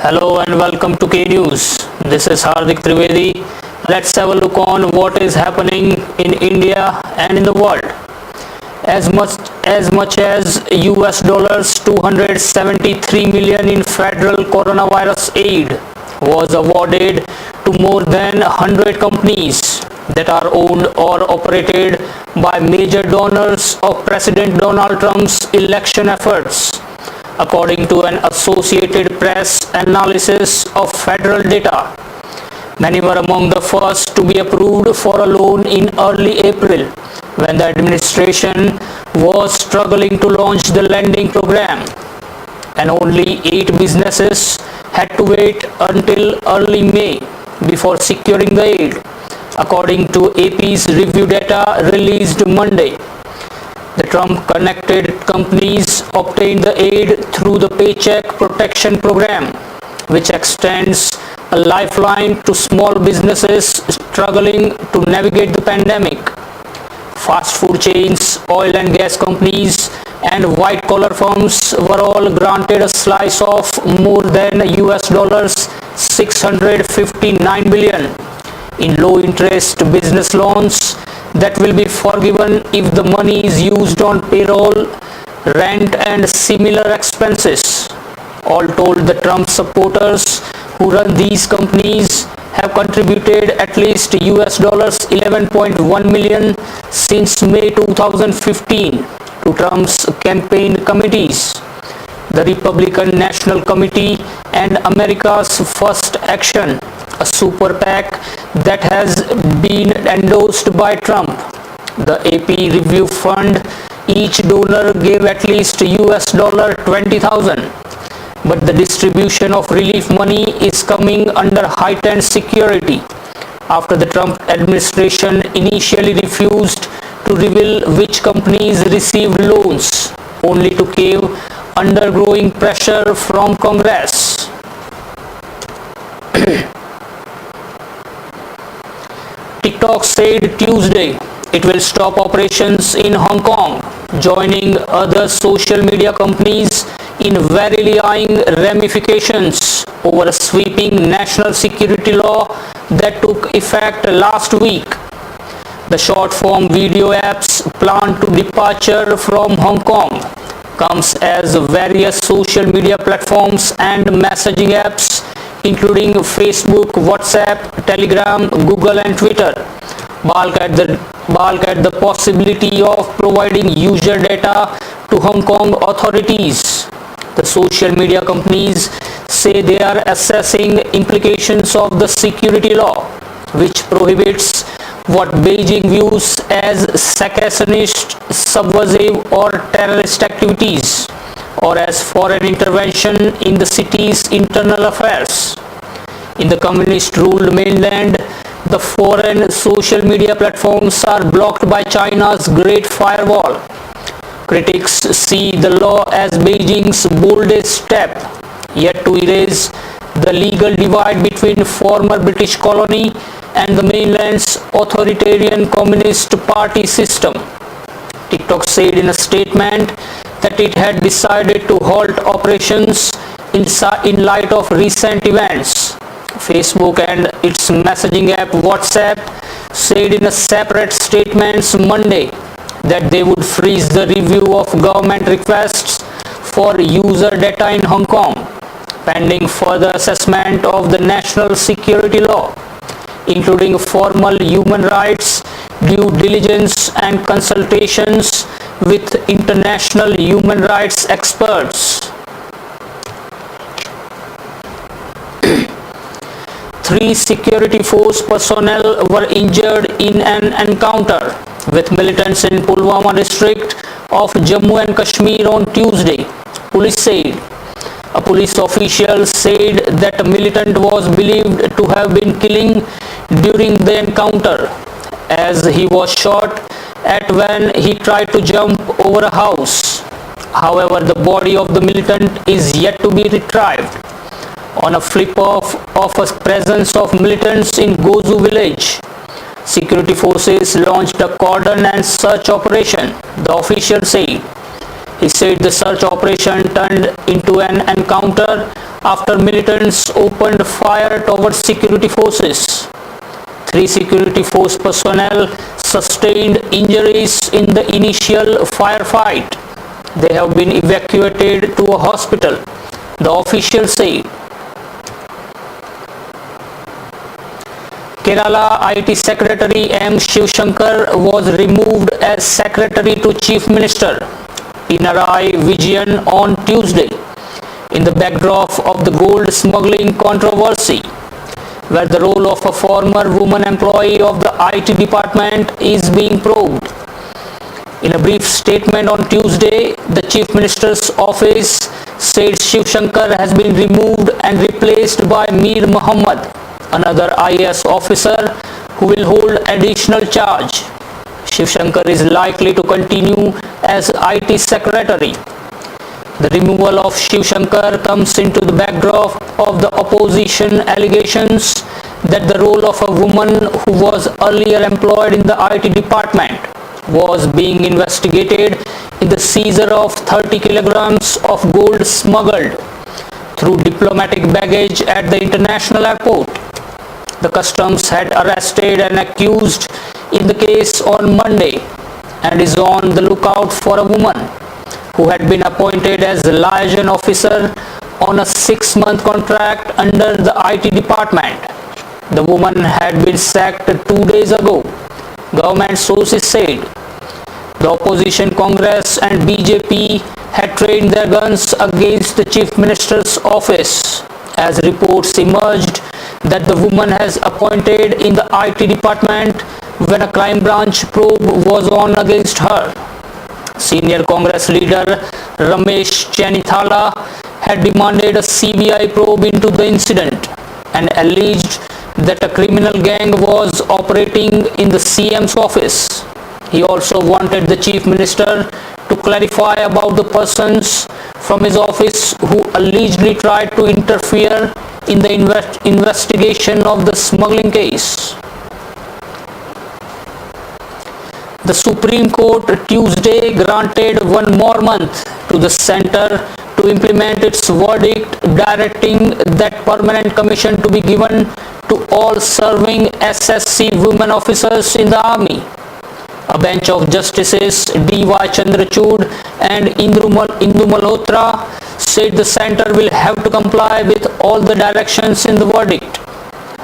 Hello and welcome to K News. This is Hardik Trivedi. Let's have a look on what is happening in India and in the world. As much as US dollars 273 million in federal coronavirus aid was awarded to more than 100 companies that are owned or operated by major donors of President Donald Trump's election efforts, according to an Associated Press analysis of federal data. Many were among the first to be approved for a loan in early April, when the administration was struggling to launch the lending program, and only 8 businesses had to wait until early May before securing the aid, according to AP's review data released Monday. The Trump-connected companies obtained the aid through the Paycheck Protection Program, which extends a lifeline to small businesses struggling to navigate the pandemic. Fast food chains, oil and gas companies, and white-collar firms were all granted a slice of more than US dollars 659 billion in low-interest business loans that will be forgiven if the money is used on payroll, rent, and similar expenses. All told, the Trump supporters who run these companies have contributed at least US dollars 11.1 million since May 2015 to Trump's campaign committees. The Republican National Committee and America's First Action, a super PAC that has been endorsed by Trump. The AP Review Fund, each donor gave at least US dollar 20,000, but the distribution of relief money is coming under heightened security after the Trump administration initially refused to reveal which companies received loans, only to cave under growing pressure from Congress. TikTok said Tuesday it will stop operations in Hong Kong, joining other social media companies in warily eyeing ramifications over a sweeping national security law that took effect last week. The short-form video app's plan to departure from Hong Kong comes as various social media platforms and messaging apps, including Facebook, WhatsApp, Telegram, Google, and Twitter, balk at the possibility of providing user data to Hong Kong authorities. The social media companies say they are assessing implications of the security law, which prohibits what Beijing views as secessionist, subversive, or terrorist activities, or as foreign intervention in the city's internal affairs. In the communist-ruled mainland, the foreign social media platforms are blocked by China's Great Firewall. Critics see the law as Beijing's boldest step yet to erase the legal divide between former British colony and the mainland's authoritarian Communist Party system. TikTok said in a statement that it had decided to halt operations in light of recent events. Facebook and its messaging app WhatsApp said in a separate statement Monday that they would freeze the review of government requests for user data in Hong Kong, pending further assessment of the national security law, including formal human rights due diligence and consultations with international human rights experts. 3 security force personnel were injured in an encounter with militants in Pulwama district of Jammu and Kashmir on Tuesday, police said. A police official said that a militant was believed to have been killing during the encounter, as he was shot at when he tried to jump over a house. However, the body of the militant is yet to be retrieved. On a flip-off of a presence of militants in Gozu village, security forces launched a cordon and search operation, the official said. He said the search operation turned into an encounter after militants opened fire towards security forces. 3 security force personnel sustained injuries in the initial firefight. They have been evacuated to a hospital, the official said. Kerala IT Secretary M. Shivshankar was removed as Secretary to Chief Minister Pinarayi Vijayan on Tuesday in the backdrop of the gold smuggling controversy, where the role of a former woman employee of the IT department is being probed. In a brief statement on Tuesday, the Chief Minister's office said Shivshankar has been removed and replaced by Mir Muhammad, another IAS officer who will hold additional charge. Shivshankar is likely to continue as IT Secretary. The removal of Shivshankar comes into the backdrop of the opposition allegations that the role of a woman who was earlier employed in the IT department was being investigated in the seizure of 30 kilograms of gold smuggled through diplomatic baggage at the international airport. The customs had arrested an accused in the case on Monday and is on the lookout for a woman who had been appointed as a liaison officer on a 6-month contract under the IT department. The woman had been sacked 2 days ago, government sources said. The opposition Congress and BJP had trained their guns against the Chief Minister's office as reports emerged that the woman has appointed in the IT department when a crime branch probe was on against her. Senior Congress leader Ramesh Chennithala had demanded a CBI probe into the incident and alleged that a criminal gang was operating in the CM's office. He also wanted the Chief Minister to clarify about the persons from his office who allegedly tried to interfere in the investigation of the smuggling case. The Supreme Court Tuesday granted 1 more month to the centre to implement its verdict directing that permanent commission to be given to all serving SSC women officers in the army. A bench of Justices D.Y. Chandrachud and Indu Malhotra said the centre will have to comply with all the directions in the verdict.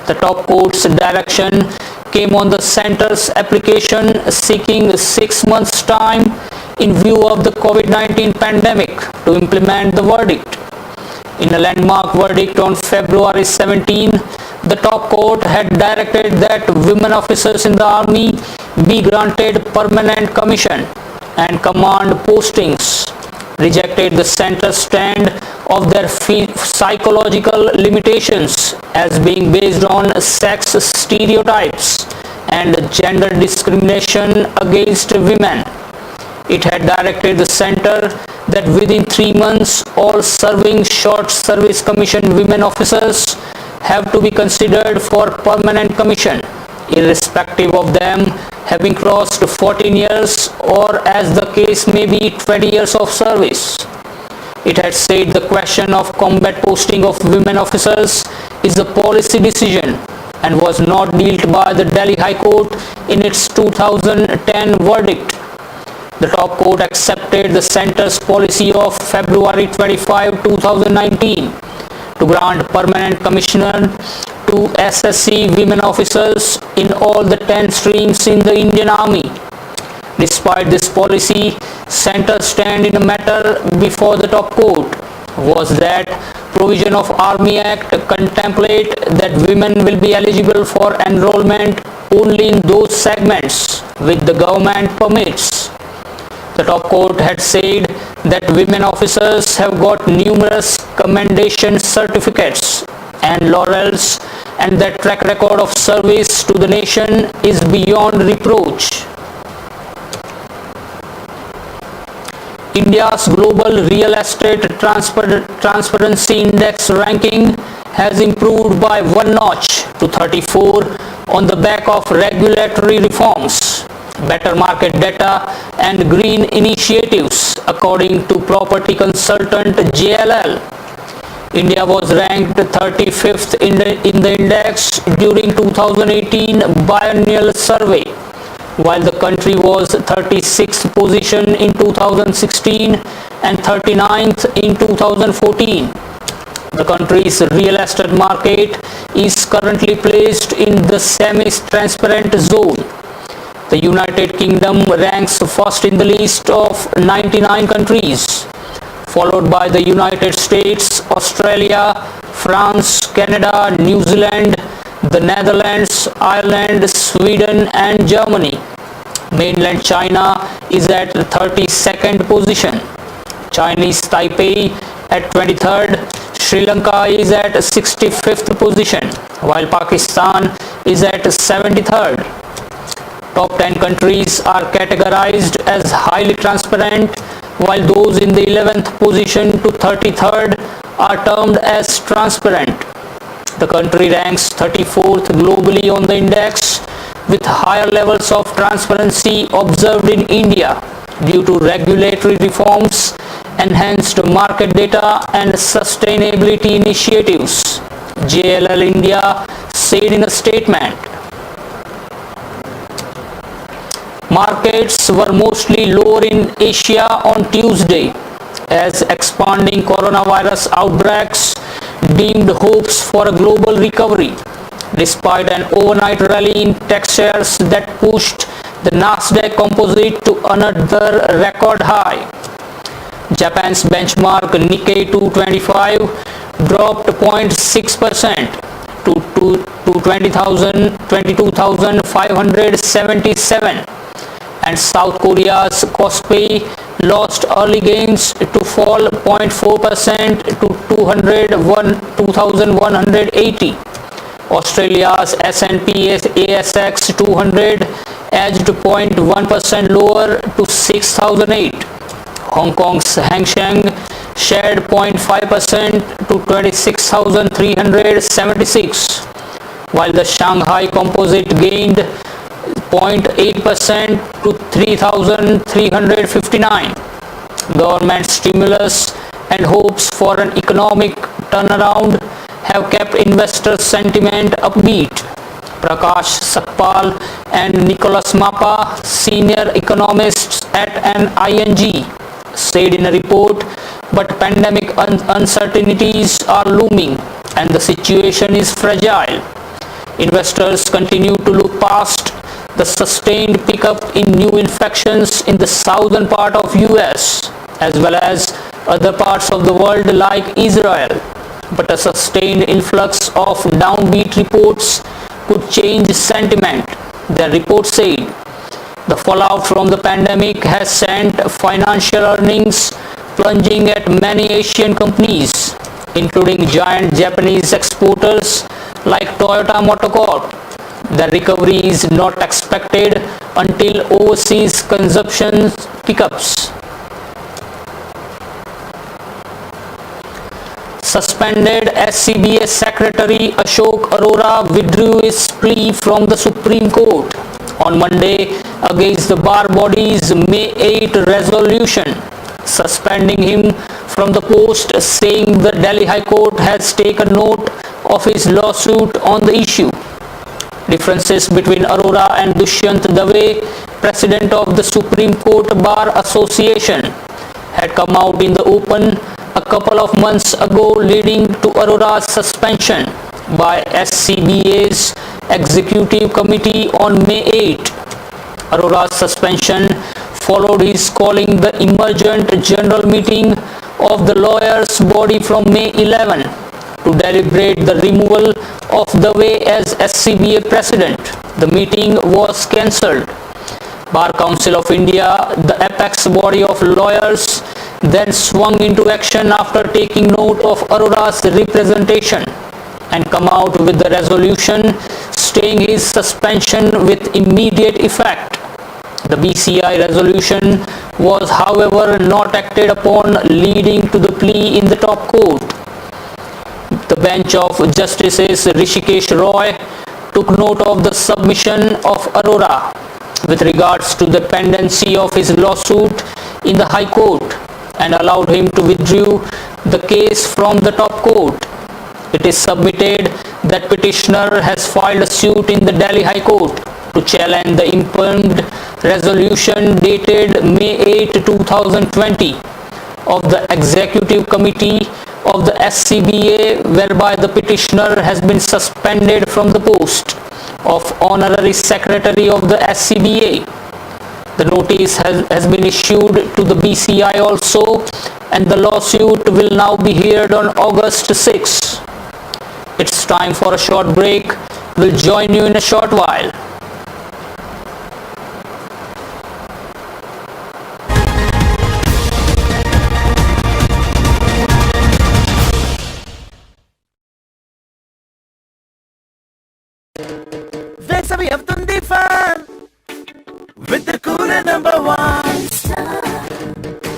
The top court's direction came on the centre's application seeking 6 months' time in view of the COVID-19 pandemic to implement the verdict. In a landmark verdict on February 17, the top court had directed that women officers in the army be granted permanent commission and command postings, rejected the centre's stand of their psychological limitations as being based on sex stereotypes and gender discrimination against women. It had directed the centre that within 3 months all serving short service commission women officers have to be considered for permanent commission, irrespective of them having crossed 14 years or, as the case may be, 20 years of service. It had said the question of combat posting of women officers is a policy decision and was not dealt by the Delhi High Court in its 2010 verdict. The top court accepted the centre's policy of February 25, 2019 to grant permanent commissioner to SSC women officers in all the 10 streams in the Indian Army. Despite this policy, centre's stand in the matter before the top court was that provision of Army Act contemplate that women will be eligible for enrollment only in those segments which the government permits. The top court had said that women officers have got numerous commendation certificates and laurels and that track record of service to the nation is beyond reproach. India's global real estate transparency index ranking has improved by 1 notch to 34 on the back of regulatory reforms, better market data and green initiatives, according to property consultant JLL. India was ranked 35th in the index during 2018 biennial survey, while the country was 36th position in 2016 and 39th in 2014. The country's real estate market is currently placed in the semi-transparent zone. The United Kingdom ranks first in the list of 99 countries, followed by the United States, Australia, France, Canada, New Zealand, the Netherlands, Ireland, Sweden and Germany. Mainland China is at 32nd position. Chinese Taipei at 23rd. Sri Lanka is at 65th position, while Pakistan is at 73rd. Top 10 countries are categorized as highly transparent, while those in the 11th position to 33rd are termed as transparent. The country ranks 34th globally on the index, with higher levels of transparency observed in India due to regulatory reforms, enhanced market data and sustainability initiatives, JLL India said in a statement. Markets were mostly lower in Asia on Tuesday as expanding coronavirus outbreaks dimmed hopes for a global recovery, despite an overnight rally in tech shares that pushed the Nasdaq Composite to another record high. Japan's benchmark Nikkei 225 dropped 0.6% to 22,577, and South Korea's Kospi lost early gains to fall 0.4% to 2,180. Australia's S&P ASX 200 edged 0.1% lower to 6,008. Hong Kong's Hang Seng shared 0.5% to 26,376, while the Shanghai Composite gained 0.8% to 3,359. Government stimulus and hopes for an economic turnaround have kept investor sentiment upbeat. Prakash Sakpal and Nicholas Mapa, senior economists at an ING, said in a report, but pandemic uncertainties are looming and the situation is fragile. Investors continue to look past the sustained pickup in new infections in the southern part of US as well as other parts of the world like Israel, but a sustained influx of downbeat reports could change sentiment, the report said. The fallout from the pandemic has sent financial earnings plunging at many Asian companies, including giant Japanese exporters like Toyota Motor Corp. The recovery is not expected until overseas consumption pickups. Suspended SCBA Secretary Ashok Arora withdrew his plea from the Supreme Court on Monday against the bar body's May 8 resolution, suspending him from the post, saying the Delhi High Court has taken note of his lawsuit on the issue. Differences between Arora and Dushyant Dave, president of the Supreme Court Bar Association, had come out in the open a couple of months ago, leading to Arora's suspension by SCBA's Executive Committee on May 8. Arora's suspension followed his calling the emergent general meeting of the lawyers' body from May 11 to deliberate the removal of Dave as SCBA president. The meeting was cancelled. Bar Council of India, the apex body of lawyers, then swung into action after taking note of Arora's representation and come out with the resolution staying his suspension with immediate effect. The BCI resolution was, however, not acted upon, leading to the plea in the top court. The bench of Justices Rishikesh Roy took note of the submission of Arora with regards to the pendency of his lawsuit in the High Court and allowed him to withdraw the case from the top court. It is submitted that petitioner has filed a suit in the Delhi High Court to challenge the impugned resolution dated May 8, 2020 of the Executive Committee of the SCBA, whereby the petitioner has been suspended from the post of Honorary Secretary of the SCBA. The notice has been issued to the BCI also, and the lawsuit will now be heard on August 6. It's time for a short break. We'll join you in a short while. Vex we have done the fun with the cooler number one.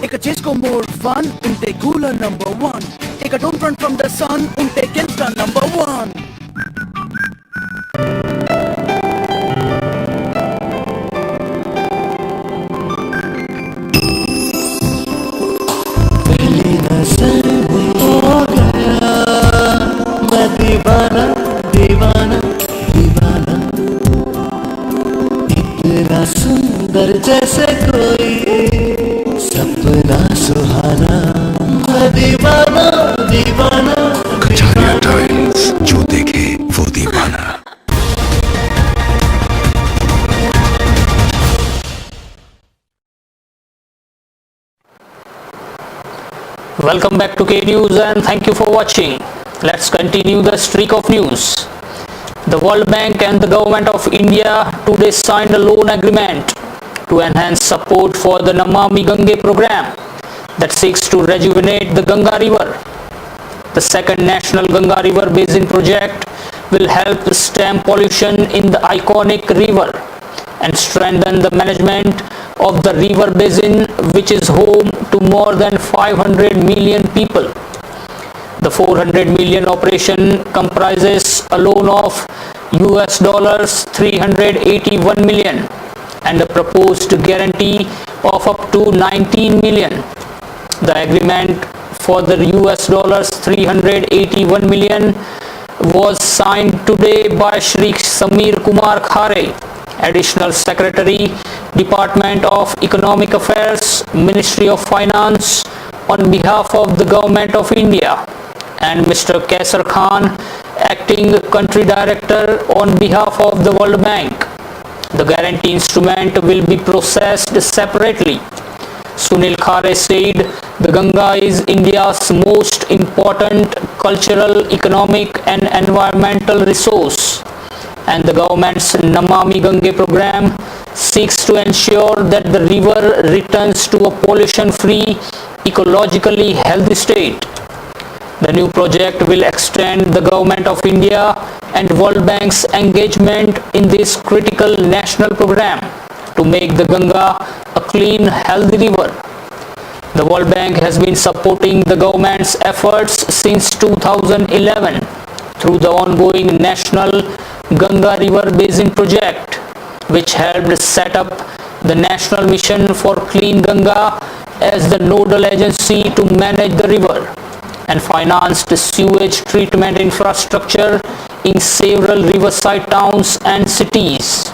Ek chase ko more fun, unte cooler number one. Ek don't run from the sun, unte Kinston number one. पहली नजर में हो गया मैं दीवाना दीवाना दीवाना इतना सुंदर जैसे कोई सपना सुहाना मैं दीवाना दीवाना कचारिया टाइल्स, जो देखे वो दीवाना। Welcome back to K News and thank you for watching. Let's continue the streak of news. The World Bank and the Government of India today signed a loan agreement to enhance support for the Namami Gange program that seeks to rejuvenate the Ganga River. The second National Ganga River Basin project will help stem pollution in the iconic river and strengthen the management of the river basin, which is home to more than 500 million people. The 400 million operation comprises a loan of US dollars 381 million and a proposed guarantee of up to 19 million. The agreement for the US dollars 381 million was signed today by Shri Samir Kumar Khare, Additional Secretary, Department of Economic Affairs, Ministry of Finance, on behalf of the Government of India, and Mr. Kaisar Khan, Acting Country Director, on behalf of the World Bank. The guarantee instrument will be processed separately. Sunil Khare said the Ganga is India's most important cultural, economic and environmental resource, and the government's Namami Gange program seeks to ensure that the river returns to a pollution-free, ecologically healthy state. The new project will extend the Government of India and World Bank's engagement in this critical national program to make the Ganga a clean, healthy river. The World Bank has been supporting the government's efforts since 2011 through the ongoing National Ganga River Basin project, which helped set up the National Mission for Clean Ganga as the nodal agency to manage the river, and financed sewage treatment infrastructure in several riverside towns and cities.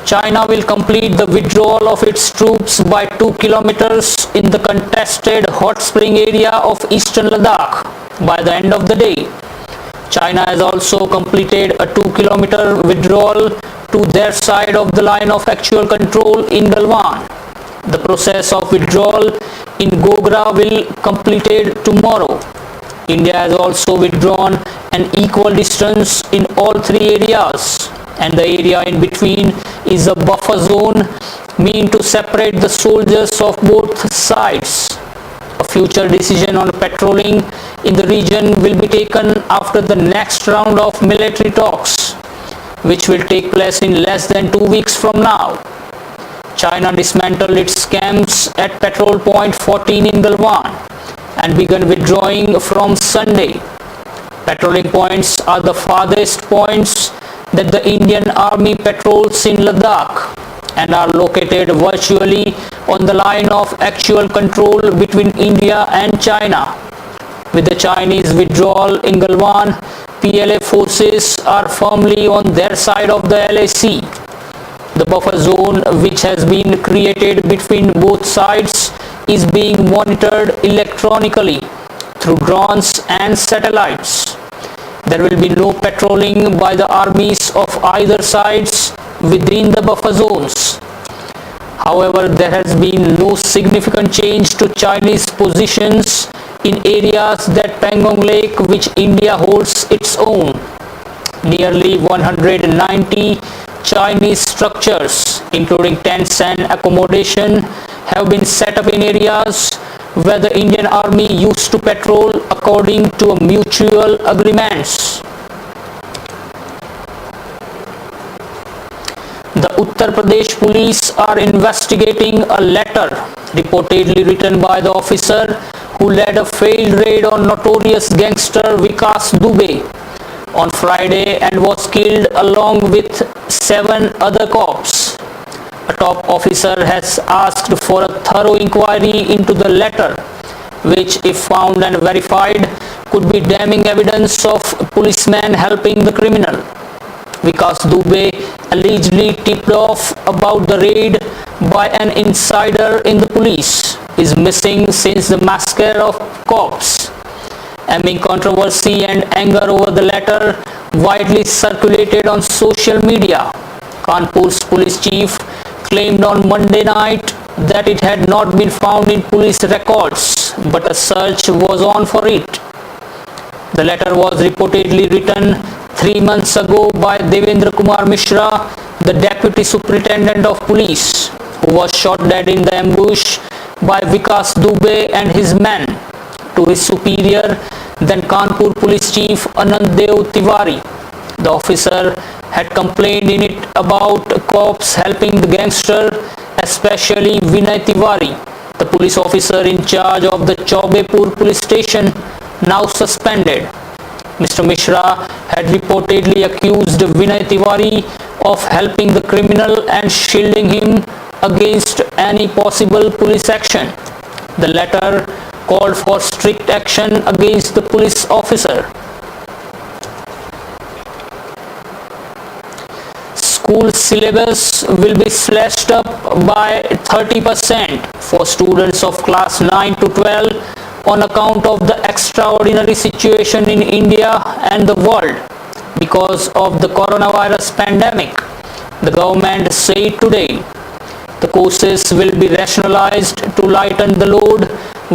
China will complete the withdrawal of its troops by 2 kilometers in the contested hot spring area of eastern Ladakh by the end of the day. China has also completed a 2-kilometer withdrawal to their side of the line of actual control in Galwan. The process of withdrawal in Gogra will be completed tomorrow. India has also withdrawn an equal distance in all three areas, and the area in between is a buffer zone meant to separate the soldiers of both sides. A future decision on patrolling in the region will be taken after the next round of military talks, which will take place in less than 2 weeks from now. China dismantled its camps at Patrol Point 14 in Galwan and began withdrawing from Sunday. Patrolling points are the farthest points that the Indian Army patrols in Ladakh, and are located virtually on the line of actual control between India and China. With the Chinese withdrawal in Galwan, PLA forces are firmly on their side of the LAC. The buffer zone, which has been created between both sides, is being monitored electronically through drones and satellites. There will be no patrolling by the armies of either sides within the buffer zones. However, there has been no significant change to Chinese positions in areas that Pangong Lake, which India holds its own. Nearly 190 Chinese structures, including tents and accommodation, have been set up in areas where the Indian Army used to patrol according to mutual agreements. The Uttar Pradesh police are investigating a letter reportedly written by the officer who led a failed raid on notorious gangster Vikas Dubey on Friday and was killed along with 7 other cops. A top officer has asked for a thorough inquiry into the letter, which, if found and verified, could be damning evidence of policemen helping the criminal. Vikas Dubey, allegedly tipped off about the raid by an insider in the police, is missing since the massacre of cops. Amid controversy and anger over the letter widely circulated on social media, Kanpur's police chief claimed on Monday night that it had not been found in police records, but a search was on for it. The letter was reportedly written 3 months ago by Devendra Kumar Mishra, the deputy superintendent of police, who was shot dead in the ambush by Vikas Dubey and his men, to his superior, then Kanpur police chief Anand Dev Tiwari. The officer had complained in it about cops helping the gangster, especially Vinay Tiwari, the police officer in charge of the Chaubepur police station, now suspended. Mr. Mishra had reportedly accused Vinay Tiwari of helping the criminal and shielding him against any possible police action. The letter called for strict action against the police officer. School syllabus will be slashed up by 30% for students of class 9 to 12 on account of the extraordinary situation in India and the world because of the coronavirus pandemic, the government said today. The courses will be rationalized to lighten the load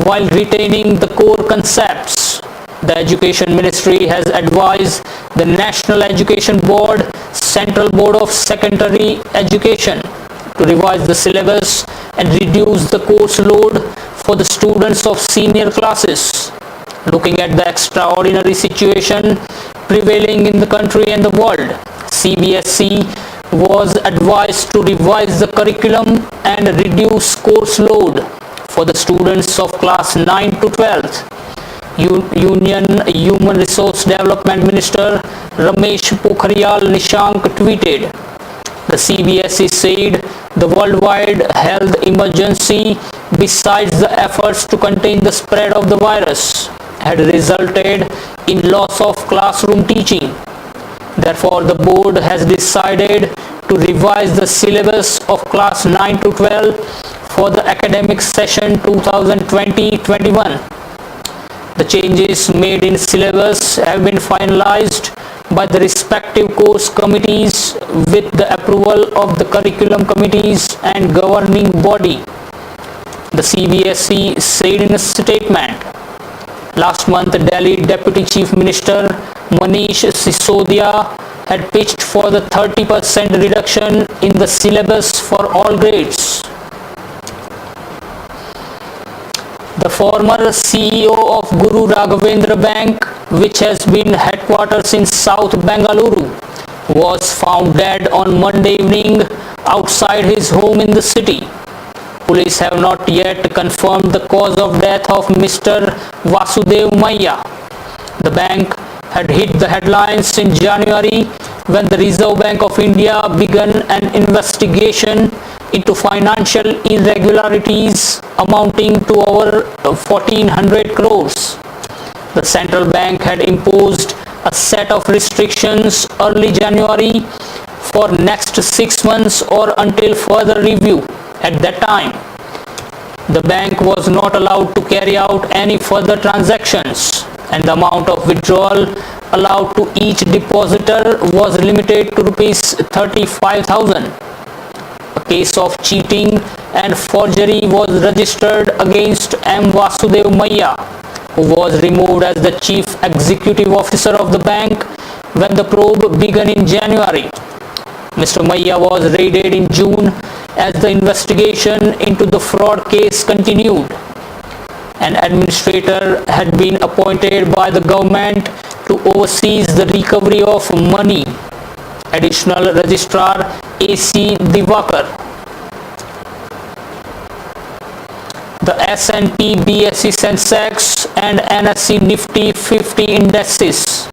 while retaining the core concepts. The Education Ministry has advised the National Education Board, Central Board of Secondary Education, to revise the syllabus and reduce the course load for the students of senior classes. Looking at the extraordinary situation prevailing in the country and the world, CBSE was advised to revise the curriculum and reduce course load for the students of class 9 to 12th. Union Human Resource Development Minister Ramesh Pokhriyal Nishank tweeted, the CBSE said the worldwide health emergency, besides the efforts to contain the spread of the virus, had resulted in loss of classroom teaching. Therefore, the board has decided to revise the syllabus of class 9 to 12 for the academic session 2020-21. The changes made in syllabus have been finalized by the respective course committees with the approval of the curriculum committees and governing body, the CBSE said in a statement. Last month, Delhi Deputy Chief Minister Manish Sisodia had pitched for the 30% reduction in the syllabus for all grades. The former CEO of Guru Raghavendra Bank, which has been headquarters in South Bengaluru, was found dead on Monday evening outside his home in the city. Police have not yet confirmed the cause of death of Mr. Vasudev Maiya. The bank had hit the headlines in January when the Reserve Bank of India began an investigation into financial irregularities amounting to over 1400 crores. The central bank had imposed a set of restrictions early January for next 6 months or until further review. At that time, the bank was not allowed to carry out any further transactions, and the amount of withdrawal allowed to each depositor was limited to rupees 35,000. A case of cheating and forgery was registered against M. Vasudev Maiya, who was removed as the chief executive officer of the bank when the probe began in January. Mr. Maiya was raided in June as the investigation into the fraud case continued. An administrator had been appointed by the government to oversee the recovery of money. Additional Registrar A.C. Divakar. The S&P BSE Sensex and NSE Nifty 50 indices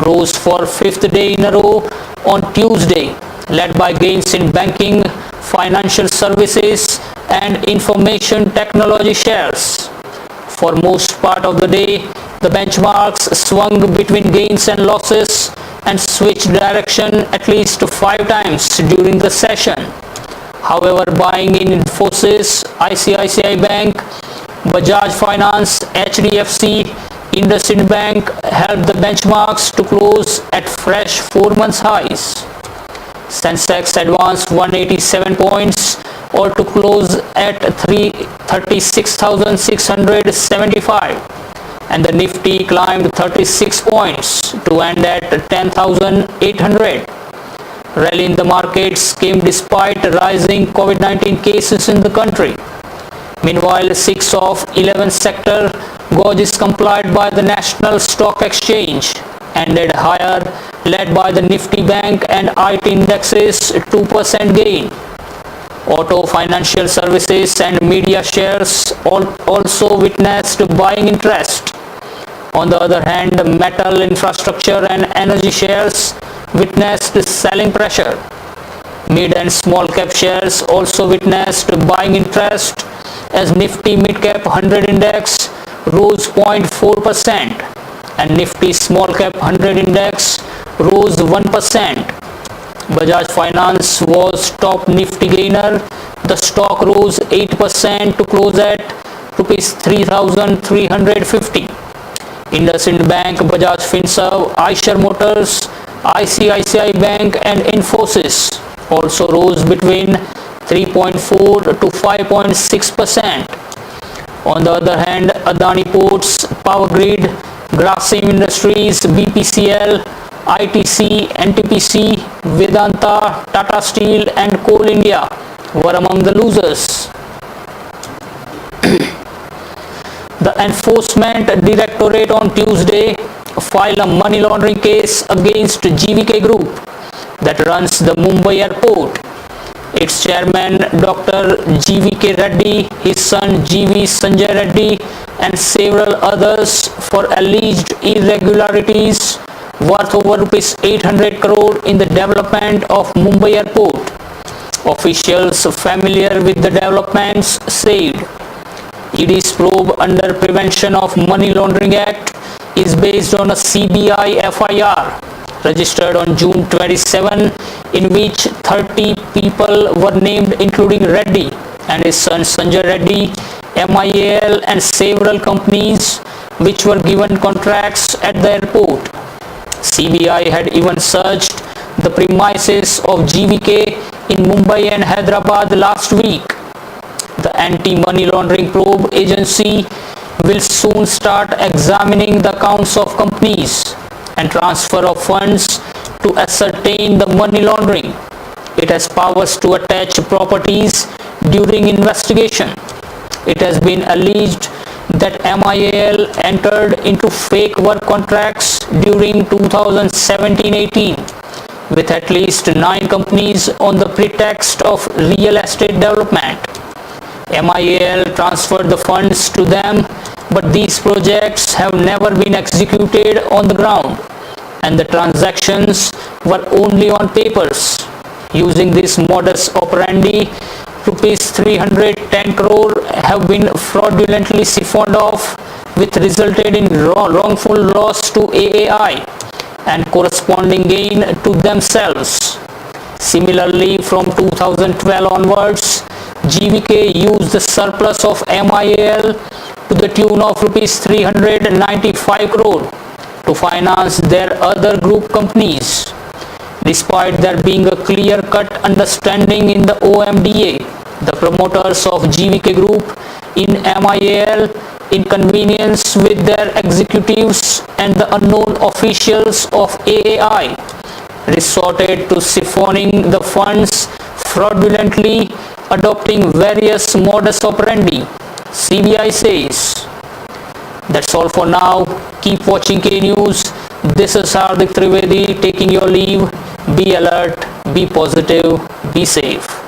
rose for fifth day in a row on Tuesday, led by gains in banking, financial services and information technology shares. For most part of the day, the benchmarks swung between gains and losses and switched direction at least 5 times during the session. However, buying in Infosys, ICICI Bank, Bajaj Finance, HDFC, IndusInd Bank helped the benchmarks to close at fresh 4-month highs. Sensex advanced 187 points or to close at 36,675, and the Nifty climbed 36 points to end at 10,800. Rally in the markets came despite rising COVID-19 cases in the country. Meanwhile, 6 of 11 sector gauges complied by the National Stock Exchange ended higher, led by the Nifty Bank and IT indexes 2% gain. Auto, financial services and media shares also witnessed buying interest. On the other hand, metal, infrastructure and energy shares witnessed selling pressure. Mid and small cap shares also witnessed buying interest as Nifty Mid Cap 100 Index rose 0.4% and Nifty Small Cap 100 Index rose 1%. Bajaj Finance was top Nifty gainer. The stock rose 8% to close at rupees 3,350. IndusInd Bank, Bajaj Finserv, Eicher Motors, ICICI Bank and Infosys also rose between 3.4 to 5.6%. On the other hand, Adani Ports, Power Grid, Grasim Industries, BPCL, ITC, NTPC, Vedanta, Tata Steel and Coal India were among the losers. The Enforcement Directorate on Tuesday filed a money laundering case against GVK Group that runs the Mumbai airport. Its chairman Dr. GVK Reddy, his son GV Sanjay Reddy and several others for alleged irregularities worth over rupees 800 crore in the development of Mumbai airport. Officials familiar with the developments said ED's probe under Prevention of Money Laundering Act is based on a CBI FIR registered on June 27 in which 30 people were named including Reddy and his son Sanjay Reddy, MIAL and several companies which were given contracts at the airport. CBI had even searched the premises of GVK in Mumbai and Hyderabad last week. The Anti-Money Laundering Probe Agency will soon start examining the accounts of companies and transfer of funds to ascertain the money laundering. It has powers to attach properties during investigation. It has been alleged that MIAL entered into fake work contracts during 2017-18 with at least 9 companies on the pretext of real estate development. MIAL transferred the funds to them, but these projects have never been executed on the ground, and the transactions were only on papers. Using this modus operandi, rupees 310 crore have been fraudulently siphoned off, which resulted in wrongful loss to AAI and corresponding gain to themselves. Similarly, from 2012 onwards, GVK used the surplus of MIAL to the tune of rupees 395 crore to finance their other group companies. Despite there being a clear-cut understanding in the OMDA, the promoters of GVK Group in MIAL, in convenience with their executives and the unknown officials of AAI, resorted to siphoning the funds fraudulently, adopting various modus operandi, CBI says. That's all for now. Keep watching K News. This is Hardik Trivedi taking your leave. Be alert, be positive, be safe.